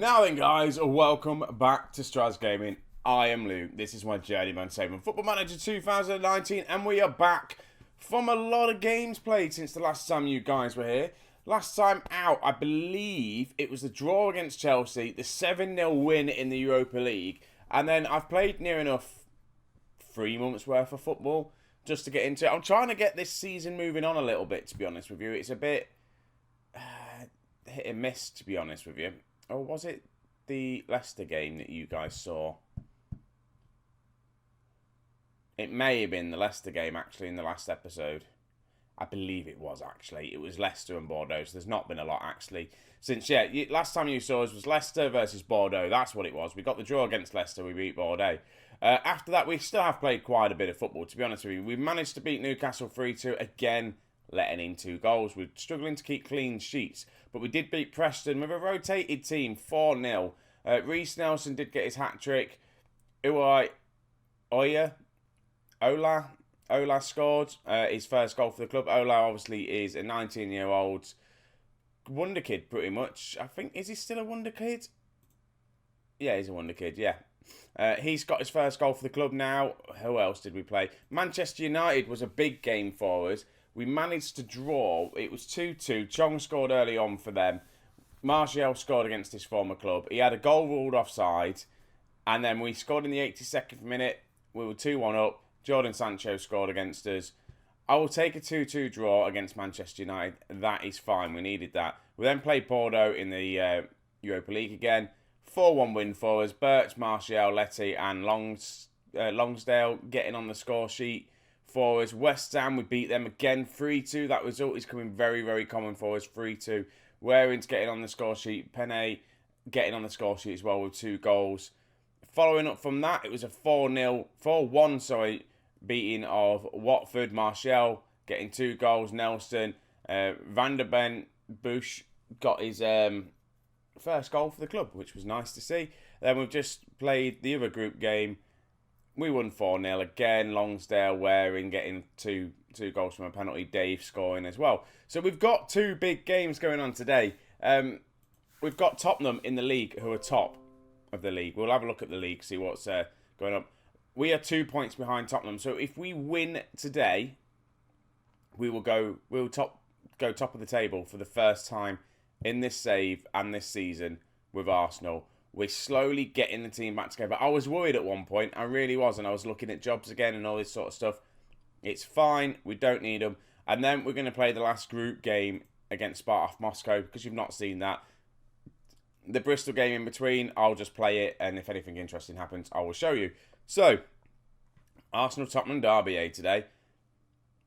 Now then, guys, welcome back to Strasz Gaming. I am Luke. This is my Journeyman saving Football Manager 2019, and we are back from a lot of games played since the last time you guys were here. Last time out, I believe it was the draw against Chelsea, the 7-0 win in the Europa League, and then I've played near enough 3 months worth of football just to get into it. I'm trying to get this season moving on a little bit, to be honest with you. It's a bit hit and miss, to be honest with you. Or was it the Leicester game that you guys saw? It may have been the Leicester game, actually, in the last episode. I believe it was, actually. It was Leicester and Bordeaux, so there's not been a lot, actually. Since, last time you saw us was Leicester versus Bordeaux. That's what it was. We got the draw against Leicester. We beat Bordeaux. After that, we still have played quite a bit of football, to be honest with you. We managed to beat Newcastle 3-2, again, letting in 2 goals. We're struggling to keep clean sheets. But we did beat Preston with a rotated team, 4-0. Reece Nelson did get his hat-trick. Ola scored his first goal for the club. Ola obviously is a 19-year-old wonder kid, pretty much. I think, is he still a wonder kid? Yeah, he's a wonder kid, yeah. He's got his first goal for the club now. Who else did we play? Manchester United was a big game for us. We managed to draw. It was 2-2. Chong scored early on for them. Martial scored against his former club. He had a goal ruled offside. And then we scored in the 82nd minute. We were 2-1 up. Jordan Sancho scored against us. I will take a 2-2 draw against Manchester United. That is fine. We needed that. We then played Bordeaux in the Europa League again. 4-1 win for us. Birch, Martial, Letty and Longsdale getting on the score sheet for us. West Ham, we beat them again 3-2. That result is coming very, very common for us. 3-2. Waring's getting on the score sheet. Penne getting on the score sheet as well with 2 goals. Following up from that, it was a 4-1 beating of Watford. Martial getting 2 goals. Nelson, Van der Bush got his first goal for the club, which was nice to see. Then we've just played the other group game. We won 4-0 again. Longsdale, Waring getting two goals from a penalty. Dave scoring as well. So we've got 2 big games going on today. We've got Tottenham in the league, who are top of the league. We'll have a look at the league, see what's going on. We are 2 points behind Tottenham. So if we win today, we'll go top of the table for the first time in this save and this season with Arsenal. We're slowly getting the team back together. I was worried at one point. I really was. And I was looking at jobs again and all this sort of stuff. It's fine. We don't need them. And then we're going to play the last group game against Spartak Moscow, because you've not seen that. The Bristol game in between, I'll just play it. And if anything interesting happens, I will show you. So, Arsenal-Tottenham Derby today.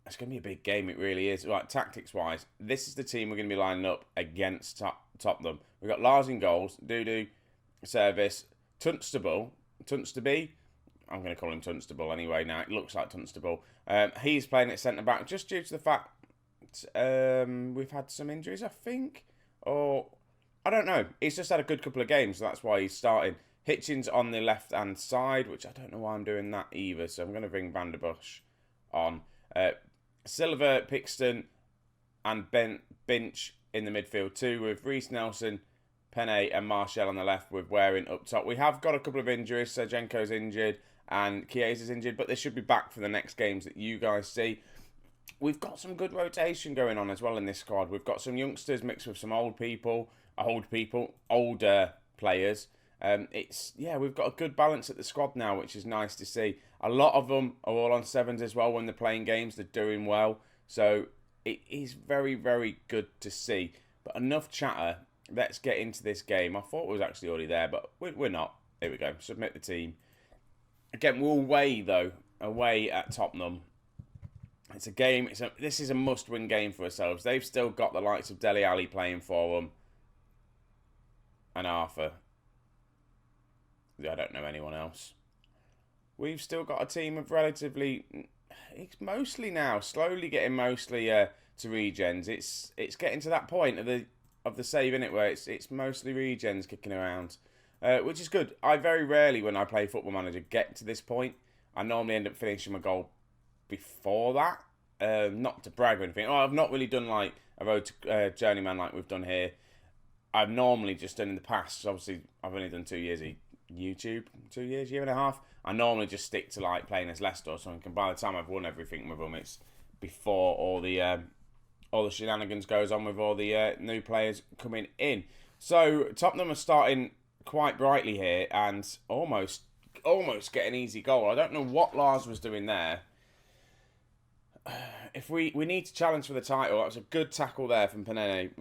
It's going to be a big game. It really is. Right, tactics-wise, this is the team we're going to be lining up against Tottenham. We've got Lars in goals. Dudu. Service, Tunstable, I'm going to call him Tunstable anyway now. It looks like Tunstable. He's playing at centre-back just due to the fact we've had some injuries, I think. Or, I don't know. He's just had a good couple of games, so that's why he's starting. Hitchens on the left-hand side, which I don't know why I'm doing that either, so I'm going to bring Van der Bush on. Silver, Pixton, and Binch in the midfield too, with Reece Nelson, Penne and Martial on the left with Waring up top. We have got a couple of injuries. Sergenko's injured and Chiesa's injured, but they should be back for the next games that you guys see. We've got some good rotation going on as well in this squad. We've got some youngsters mixed with some older players. We've got a good balance at the squad now, which is nice to see. A lot of them are all on 7s as well when they're playing games. They're doing well. So it is very, very good to see. But enough chatter. Let's get into this game. I thought it was actually already there, but we're not. Here we go. Submit the team. Again, we're away at Tottenham. It's a game. This is a must-win game for ourselves. They've still got the likes of Dele Alli playing for them. And Arthur. I don't know anyone else. We've still got a team of relatively... It's mostly now, slowly getting mostly to regens. It's getting to that point of the save, innit, where it's mostly regens kicking around, which is good. I very rarely, when I play Football Manager, get to this point. I normally end up finishing my goal before that. Not to brag or anything. I've not really done like a road to Journeyman like we've done here. I've normally just done in the past. Obviously, I've only done 2 years of YouTube, 2 years, year and a half. I normally just stick to like playing as Leicester or something. And by the time I've won everything with them, it's before all the shenanigans goes on with all the new players coming in. So Tottenham are starting quite brightly here and almost get an easy goal. I don't know what Lars was doing there. If we need to challenge for the title, that was a good tackle there from Panene.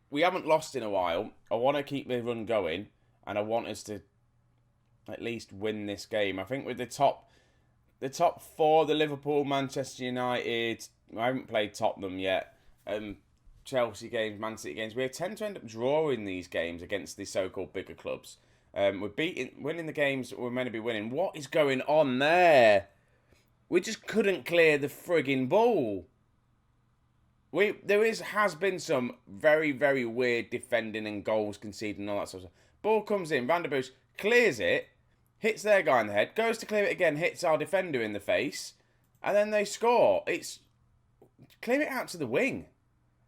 We haven't lost in a while. I want to keep the run going, and I want us to at least win this game. I think with the top four, the Liverpool, Manchester United, I haven't played Tottenham yet, Chelsea games, Man City games, we tend to end up drawing these games against the so-called bigger clubs. We're winning the games that we're meant to be winning. What is going on there? We just couldn't clear the frigging ball. Has been some very, very weird defending and goals conceded and all that sort of stuff. Ball comes in, Van der Bush clears it, hits their guy in the head, goes to clear it again, hits our defender in the face, and then they score. It's clear it out to the wing.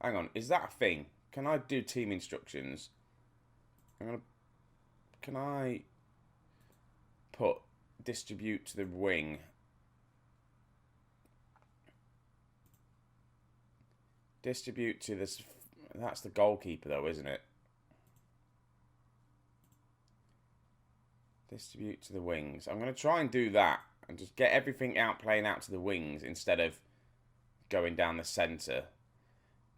Hang on, is that a thing? Can I do team instructions? Can I put distribute to the wing? Distribute to this. That's the goalkeeper, though, isn't it? Distribute to the wings. I'm going to try and do that and just get everything playing out to the wings instead of going down the centre.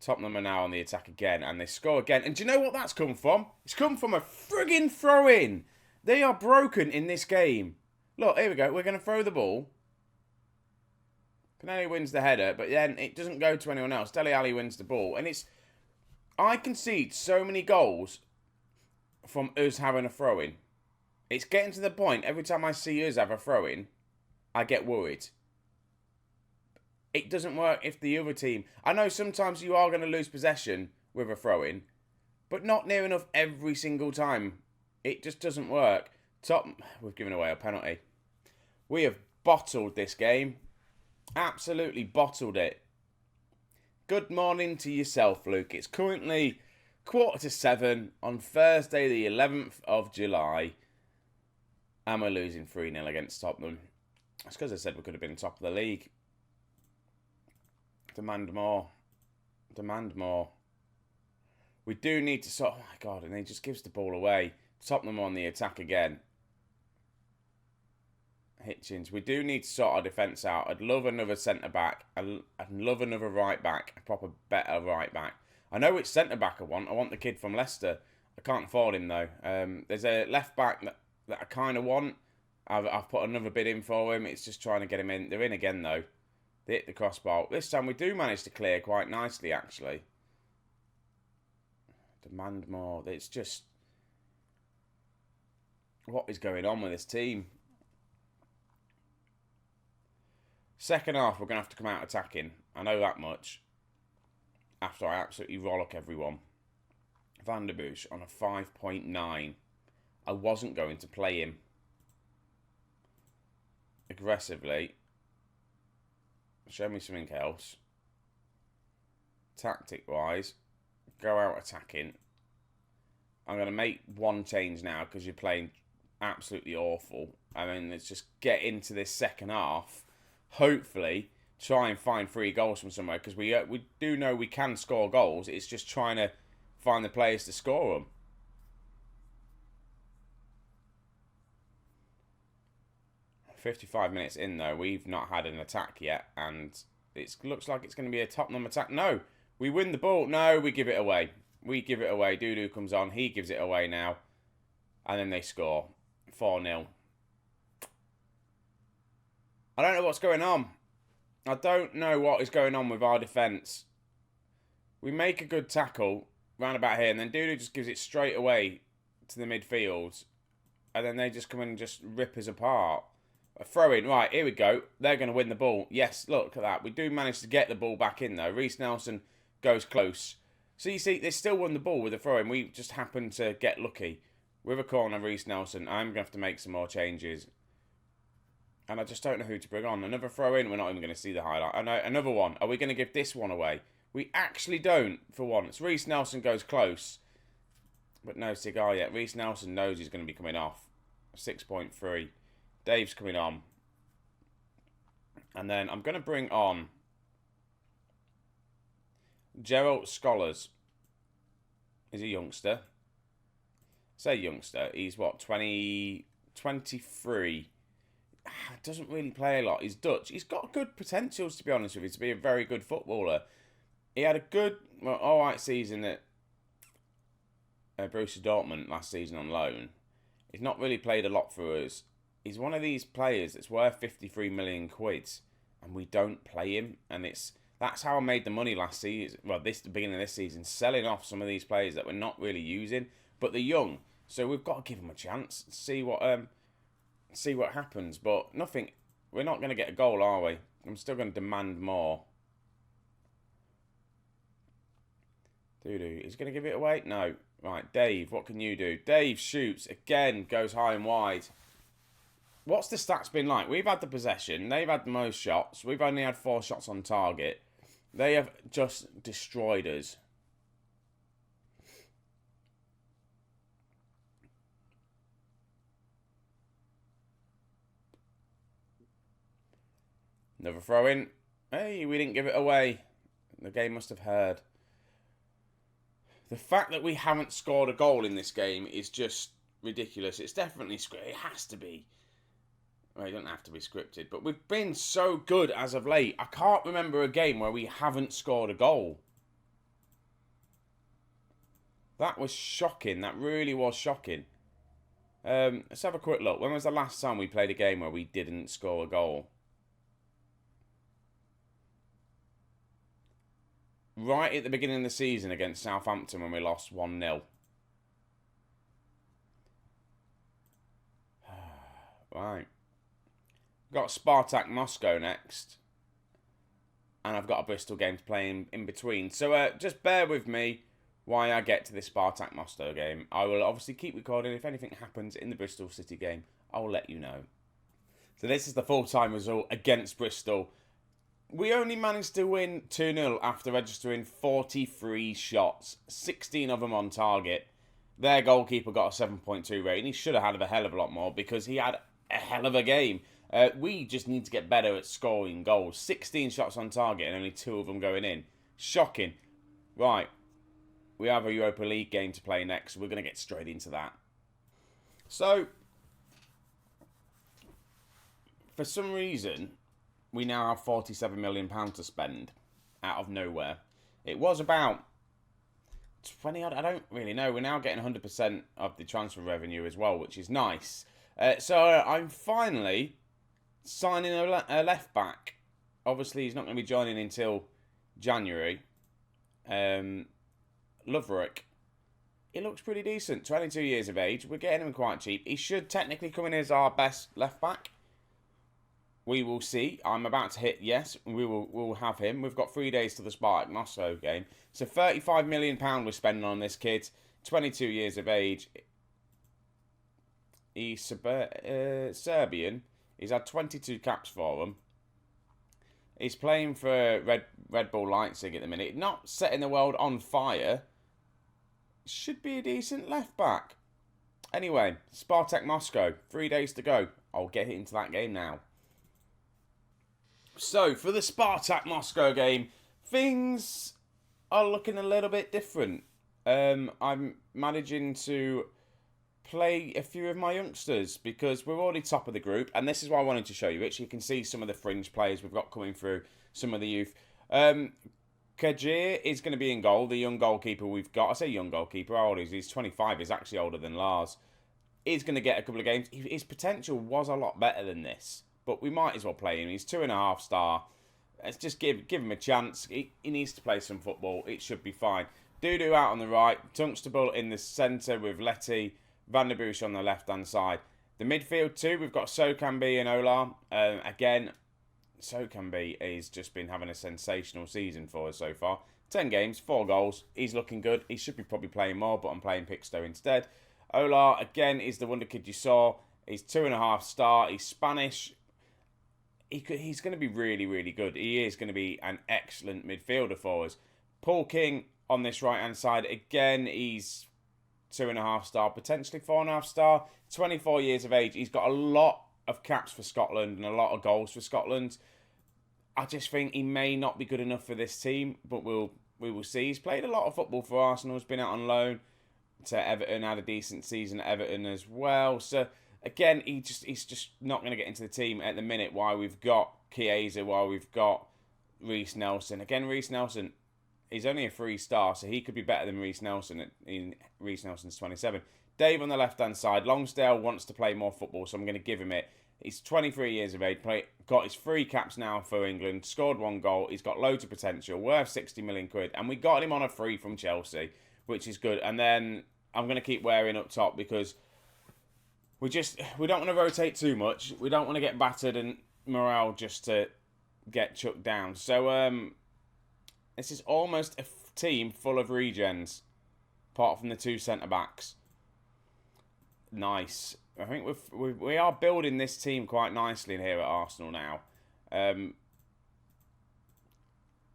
Tottenham are now on the attack again, and they score again. And do you know what that's come from? It's come from a friggin' throw-in. They are broken in this game. Look, here we go. We're going to throw the ball. Canelli wins the header, but then it doesn't go to anyone else. Dele Alli wins the ball. And I concede so many goals from us having a throw-in. It's getting to the point, every time I see us have a throw-in, I get worried. It doesn't work if the other team... I know sometimes you are going to lose possession with a throw-in, but not near enough every single time. It just doesn't work. We've given away a penalty. We have bottled this game. Absolutely bottled it. Good morning to yourself, Luke. It's currently 6:45 on Thursday, the 11th of July. And we're losing 3-0 against Tottenham. That's because I said we could have been top of the league. Demand more. Demand more. We do need to sort... Oh, my God. And he just gives the ball away. Tottenham on the attack again. Hitchens. We do need to sort our defence out. I'd love another centre-back. I'd love another right-back. A proper, better right-back. I know which centre-back I want. I want the kid from Leicester. I can't afford him, though. There's a left-back that I kind of want. I've put another bid in for him. It's just trying to get him in. They're in again, though. They hit the crossbar. This time we do manage to clear quite nicely, actually. Demand more. It's just... What is going on with this team? Second half, we're going to have to come out attacking. I know that much. After I absolutely rollock everyone. Van der Bush on a 5.9. I wasn't going to play him aggressively. Show me something else. Tactic-wise, go out attacking. I'm going to make one change now because you're playing absolutely awful. I mean, let's just get into this second half. Hopefully, try and find 3 goals from somewhere because we do know we can score goals. It's just trying to find the players to score them. .55 minutes in, though, we've not had an attack yet, and it looks like it's going to be a Tottenham attack. No, we win the ball. No, we give it away. We give it away. Dudu comes on. He gives it away now. And then they score. 4-0. I don't know what's going on. I don't know what is going on with our defence. We make a good tackle round about here, and then Dudu just gives it straight away to the midfield. And then they just come in and just rip us apart. A throw-in. Right, here we go. They're going to win the ball. Yes, look at that. We do manage to get the ball back in, though. Reece Nelson goes close. So you see, they still won the ball with a throw-in. We just happened to get lucky. With a corner, Reece Nelson. I'm going to have to make some more changes. And I just don't know who to bring on. Another throw-in. We're not even going to see the highlight. I know, another one. Are we going to give this one away? We actually don't, for once. Reece Nelson goes close. but no cigar yet. Reece Nelson knows he's going to be coming off. 6.3. Dave's coming on. And then I'm going to bring on Gerald Scholars. He's a youngster. Say youngster. He's what, 23. Doesn't really play a lot. He's Dutch. He's got good potentials, to be honest with you, to be a very good footballer. He had a good, alright season at Borussia Dortmund last season on loan. He's not really played a lot for us. He's one of these players that's worth 53 million quid, and we don't play him. And that's how I made the money last season. Well, the beginning of this season, selling off some of these players that we're not really using, but they're young, so we've got to give them a chance. See what happens. But nothing. We're not going to get a goal, are we? I'm still going to demand more. He's going to give it away? No. Right, Dave, what can you do? Dave shoots again, goes high and wide. What's the stats been like? We've had the possession. They've had the most shots. We've only had 4 shots on target. They have just destroyed us. Another throw in. Hey, we didn't give it away. The game must have heard. The fact that we haven't scored a goal in this game is just ridiculous. It's definitely scripted. It has to be. Well, it doesn't have to be scripted. But we've been so good as of late. I can't remember a game where we haven't scored a goal. That was shocking. That really was shocking. Let's have a quick look. When was the last time we played a game where we didn't score a goal? Right at the beginning of the season against Southampton when we lost 1-0. Right. Got Spartak Moscow next. And I've got a Bristol game to play in between. So just bear with me while I get to this Spartak Moscow game. I will obviously keep recording. If anything happens in the Bristol City game, I'll let you know. So this is the full-time result against Bristol. We only managed to win 2-0 after registering 43 shots, 16 of them on target. Their goalkeeper got a 7.2 rating. He should have had a hell of a lot more because he had a hell of a game. We just need to get better at scoring goals. 16 shots on target and only 2 of them going in. Shocking. Right, we have a Europa League game to play next. We're going to get straight into that. So, for some reason, we now have £47 million to spend out of nowhere. It was about 20 odd, I don't really know. We're now getting 100% of the transfer revenue as well, which is nice. So I'm finally signing a left back. Obviously, he's not going to be joining until January. Loverick. He looks pretty decent. 22 years of age. We're getting him quite cheap. He should technically come in as our best left back. We will see. I'm about to hit yes. We'll have him. We've got 3 days to the Spartak Moscow game. So £35 million we're spending on this kid. 22 years of age. He's Serbian. He's had 22 caps for them. He's playing for Red Bull Leipzig at the minute. Not setting the world on fire. Should be a decent left back. Anyway, Spartak Moscow. 3 days to go. I'll get into that game now. So, for the Spartak Moscow game, things are looking a little bit different. I'm managing to play a few of my youngsters because we're already top of the group, and this is why I wanted to show you it. So you can see some of the fringe players we've got coming through, some of the youth. Kajir is going to be in goal, the young goalkeeper we've got. I say young goalkeeper, how old is he? He's 25, he's actually older than Lars. He's going to get a couple of games. His potential was a lot better than this. But we might as well play him. He's 2.5 star. Let's just give him a chance. He needs to play some football. It should be fine. Dudu out on the right. Tunstable in the centre with Letty. Van der Bush on the left-hand side. The midfield too, we've got Sokambi and Ola. Again, Sokambi has just been having a sensational season for us so far. 10 games, 4 goals. He's looking good. He should be probably playing more, but I'm playing Pixto instead. Ola, again, is the wonder kid you saw. He's 2.5 star. He's Spanish. He's going to be really, really good. He is going to be an excellent midfielder for us. Paul King on this right-hand side. Again, he's 2.5 star, potentially 4.5 star. 24 years of age. He's got a lot of caps for Scotland and a lot of goals for Scotland. I just think he may not be good enough for this team, but we will see. He's played a lot of football for Arsenal. He's been out on loan to Everton, had a decent season at Everton as well. So again, he's just not going to get into the team at the minute. While we've got Chiesa, while we've got Reece Nelson. Again, Reece Nelson, he's only a 3-star, so he could be better than Reece Nelson. Reece Nelson's 27. Dave on the left-hand side. Lonsdale wants to play more football, so I'm going to give him it. He's 23 years of age, got his 3 caps now for England, scored 1 goal. He's got loads of potential, worth 60 million quid. And we got him on a free from Chelsea, which is good. And then I'm going to keep wearing up top because we don't want to rotate too much. We don't want to get battered and morale just to get chucked down. So this is almost a team full of regens, apart from the 2 centre-backs. Nice. I think we are building this team quite nicely in here at Arsenal now.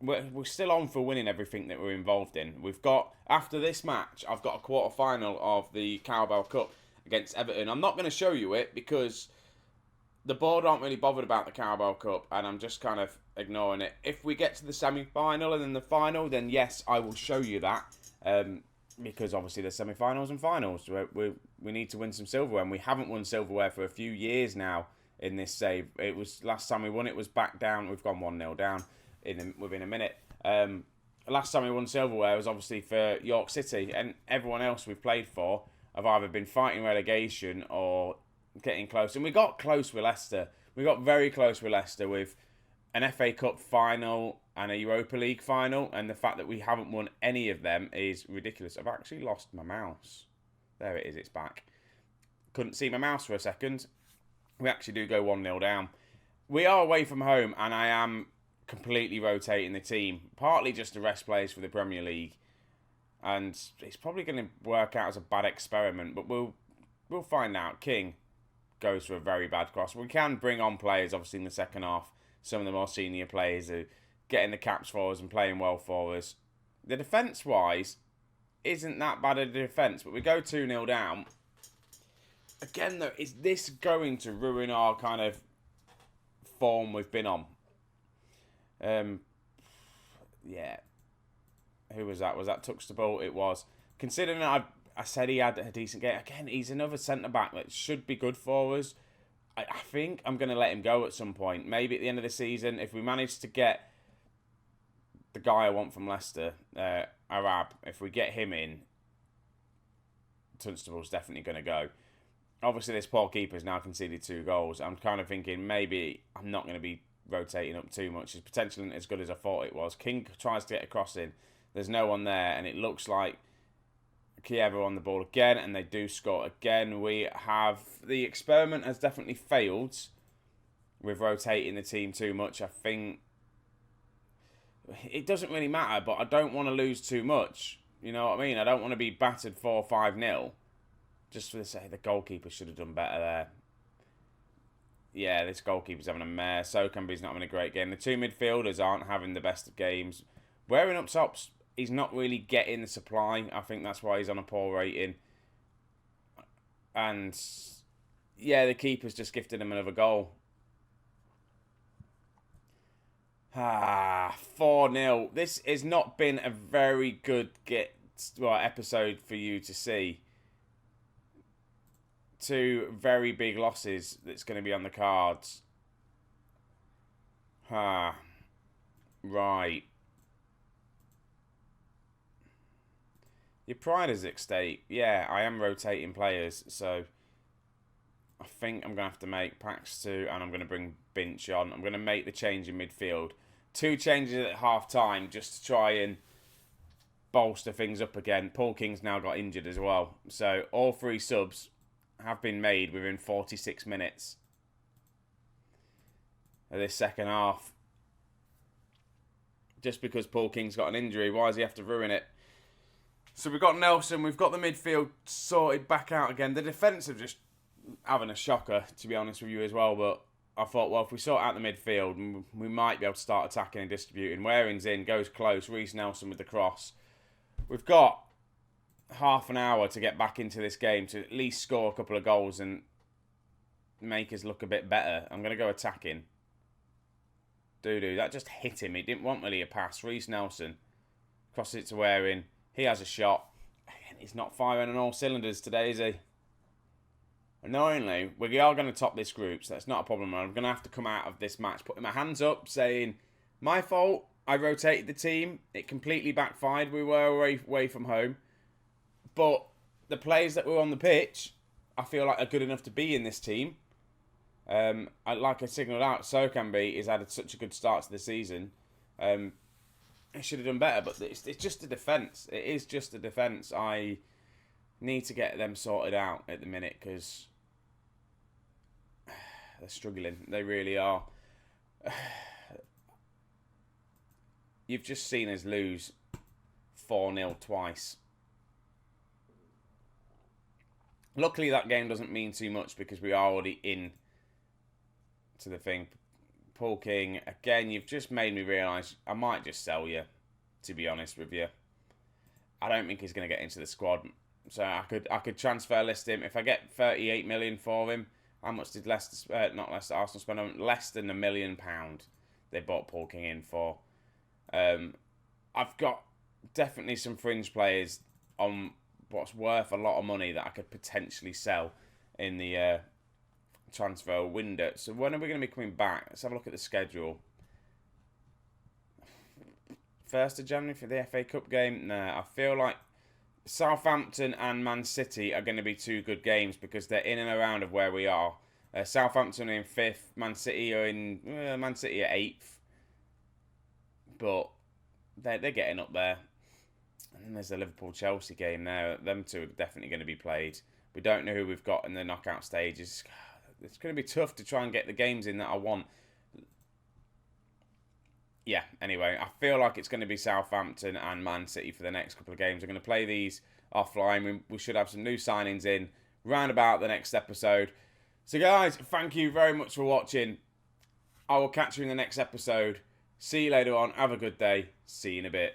We're still on for winning everything that we're involved in. We've got, after this match, I've got a quarter-final of the Carabao Cup against Everton. I'm not going to show you it because the board aren't really bothered about the Carabao Cup and I'm just kind of ignoring it. If we get to the semi-final and then the final, then yes, I will show you that. Because obviously there's semi-finals and finals. We need to win some silverware, and we haven't won silverware for a few years now in this save. It was last time we won it was back down. We've gone 1-0 down within a minute. Last time we won silverware was obviously for York City, and everyone else we've played for have either been fighting relegation or getting close. And we got close with Leicester. We got very close with Leicester with an FA Cup final and a Europa League final, and the fact that we haven't won any of them is ridiculous. I've actually lost my mouse. There it is, it's back. Couldn't see my mouse for a second. We actually do go 1-0 down. We are away from home, and I am completely rotating the team, partly just to rest players for the Premier League, and it's probably going to work out as a bad experiment, but we'll find out. King goes for a very bad cross. We can bring on players, obviously, in the second half. Some of the more senior players are getting the caps for us and playing well for us. The defence-wise isn't that bad a defence, but we go 2-0 down. Again, though, is this going to ruin our kind of form we've been on? Yeah. Who was that? Was that Tuxtable? It was. Considering I said he had a decent game. Again, he's another centre-back that should be good for us. I think I'm going to let him go at some point. Maybe at the end of the season, if we manage to get the guy I want from Leicester, Arab, if we get him in, Tunstable's definitely going to go. Obviously, this poor keeper's now conceded 2 goals. I'm kind of thinking maybe I'm not going to be rotating up too much. His potential isn't as good as I thought it was. King tries to get a cross in. There's no one there, and it looks like Kiev on the ball again, and they do score again. We have... The experiment has definitely failed with rotating the team too much. I think it doesn't really matter, but I don't want to lose too much. You know what I mean? I don't want to be battered 4-5-0. Just for the sake, the goalkeeper should have done better there. Yeah, this goalkeeper's having a mare. Sokambi's not having a great game. The 2 midfielders aren't having the best of games. Wearing up tops, he's not really getting the supply. I think that's why he's on a poor rating. And yeah, the keeper's just gifted him another goal. 4-0. This has not been a very good episode for you to see. 2 very big losses that's going to be on the cards. Right. Your pride is at stake. Yeah, I am rotating players, so I think I'm going to have to make Pax 2 and I'm going to bring Binch on. I'm going to make the change in midfield. 2 changes at half time just to try and bolster things up again. Paul King's now got injured as well. So all 3 subs have been made within 46 minutes of this second half. Just because Paul King's got an injury, why does he have to ruin it? So we've got Nelson, we've got the midfield sorted back out again. The defence are just having a shocker, to be honest with you as well. But I thought, well, if we sort out the midfield, we might be able to start attacking and distributing. Waring's in, goes close. Reece Nelson with the cross. We've got half an hour to get back into this game to at least score a couple of goals and make us look a bit better. I'm going to go attacking. That just hit him. He didn't want really a pass. Reece Nelson crosses it to Waring. He has a shot. He's not firing on all cylinders today, is he? Annoyingly, we are going to top this group, so that's not a problem. I'm going to have to come out of this match putting my hands up, saying, my fault, I rotated the team. It completely backfired. We were away from home. But the players that were on the pitch, I feel like are good enough to be in this team. Like I signalled out, Sokambi has had such a good start to the season. He should have done better, but it's just a defence. It is just a defence. I need to get them sorted out at the minute because they're struggling. They really are. You've just seen us lose 4-0 twice. Luckily, that game doesn't mean too much because we are already in to the thing. Paul King, again, you've just made me realise I might just sell you, to be honest with you. I don't think he's going to get into the squad. So I could transfer list him. If I get 38 million for him, how much did Arsenal spend on? Less than £1 million they bought Paul King in for. I've got definitely some fringe players on what's worth a lot of money that I could potentially sell in the transfer window. So when are we going to be coming back? Let's have a look at the schedule. 1st of January for the FA Cup game? Nah, I feel like Southampton and Man City are going to be two good games because they're in and around of where we are. Southampton are in 5th, Man City are in Man City are 8th, but they're getting up there. And then there's the Liverpool-Chelsea game there. Them two are definitely going to be played. We don't know who we've got in the knockout stages. It's going to be tough to try and get the games in that I want. Yeah, anyway, I feel like it's going to be Southampton and Man City for the next couple of games. We're going to play these offline. We should have some new signings in round about the next episode. So guys, thank you very much for watching. I will catch you in the next episode. See you later on. Have a good day. See you in a bit.